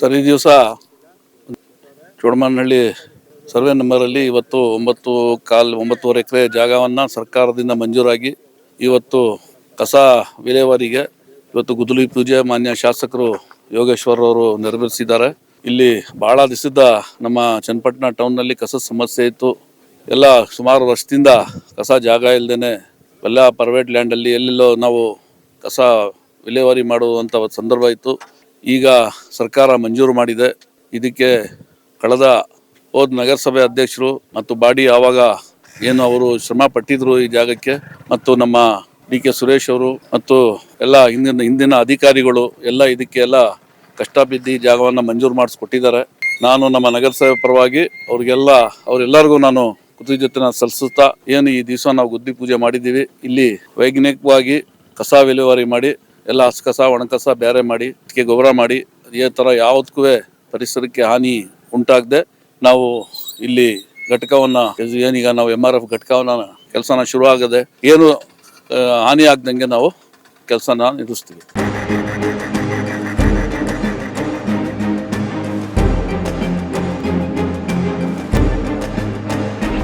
Sir, ಈ ದಿವಸ ಚೋಡಮನಹಳ್ಳಿ survey ನಂಬರಲ್ಲಿ ಇವತ್ತು 9.25 ಎಕರೆ ಜಾಗವನ್ನು ಸರ್ಕಾರದಿಂದ ಮಂಜೂರಾಗಿ ಇವತ್ತು ಕಸ ವಿಲೇವಾರಿಗೆ ಇವತ್ತು ಗುದ್ದಲಿ ಪೂಜೆ ಮಾನ್ಯ ಶಾಸಕರು ಯೋಗೇಶ್ವರ್ ಅವರು ನೆರವೇರಿಸಿದ್ದಾರೆ. ಇಲ್ಲಿ ಬಹಳ ದಿವಸದ ನಮ್ಮ ಚನ್ನಪಟ್ಟಣ ಟೌನ್ನಲ್ಲಿ ಕಸ ಸಮಸ್ಯೆ ಇತ್ತು. ಎಲ್ಲ ಸುಮಾರು ವರ್ಷದಿಂದ ಕಸ ಜಾಗ ಇಲ್ಲದೇನೆ ಎಲ್ಲ ಪ್ರೈವೇಟ್ ಲ್ಯಾಂಡಲ್ಲಿ ಎಲ್ಲೆಲ್ಲೋ ನಾವು ಕಸ ವಿಲೇವಾರಿ ಮಾಡುವಂಥ ಒಂದು ಸಂದರ್ಭ ಇತ್ತು. ಈಗ ಸರ್ಕಾರ ಮಂಜೂರು ಮಾಡಿದೆ. ಇದಕ್ಕೆ ಕಳೆದ ನಗರಸಭೆ ಅಧ್ಯಕ್ಷರು ಮತ್ತು ಬಾಡಿ ಆವಾಗ ಏನು ಅವರು ಶ್ರಮ ಪಟ್ಟಿದ್ರು ಈ ಜಾಗಕ್ಕೆ, ಮತ್ತು ನಮ್ಮ ಡಿ.ಕೆ. ಸುರೇಶ್ ಅವರು ಮತ್ತು ಎಲ್ಲ ಹಿಂದಿನ ಅಧಿಕಾರಿಗಳು ಎಲ್ಲ ಇದಕ್ಕೆಲ್ಲ ಕಷ್ಟ ಬಿದ್ದು ಜಾಗವನ್ನು ಮಂಜೂರು ಮಾಡಿಸ್ಕೊಟ್ಟಿದ್ದಾರೆ. ನಾನು ನಮ್ಮ ನಗರಸಭೆ ಪರವಾಗಿ ಅವರೆಲ್ಲರಿಗೂ ನಾನು ಕೃತಜ್ಞತೆ ಸಲ್ಲಿಸುತ್ತಾ, ಏನು ಈ ದಿವಸ ನಾವು ಗುದ್ದಿ ಪೂಜೆ ಮಾಡಿದ್ದೀವಿ, ಇಲ್ಲಿ ವೈಜ್ಞಾನಿಕವಾಗಿ ಕಸ ವಿಲೇವಾರಿ ಮಾಡಿ ಎಲ್ಲ ಹಸಕಸ ಒಣಕಸ ಬೇರೆ ಮಾಡಿ ಇದಕ್ಕೆ ಗೊಬ್ಬರ ಮಾಡಿ ಈ ಥರ ಯಾವುದಕ್ಕೂ ಪರಿಸರಕ್ಕೆ ಹಾನಿ ಉಂಟಾಗದೆ ನಾವು ಇಲ್ಲಿ ಘಟಕವನ್ನು ಏನೀಗ ನಾವು MRF ಘಟಕವನ್ನು ಕೆಲಸನ ಶುರು ಆಗದೆ ಏನು ಹಾನಿ ಆಗ್ದಂಗೆ ನಾವು ಕೆಲಸನ ನಿರ್ವಹಿಸ್ತೀವಿ.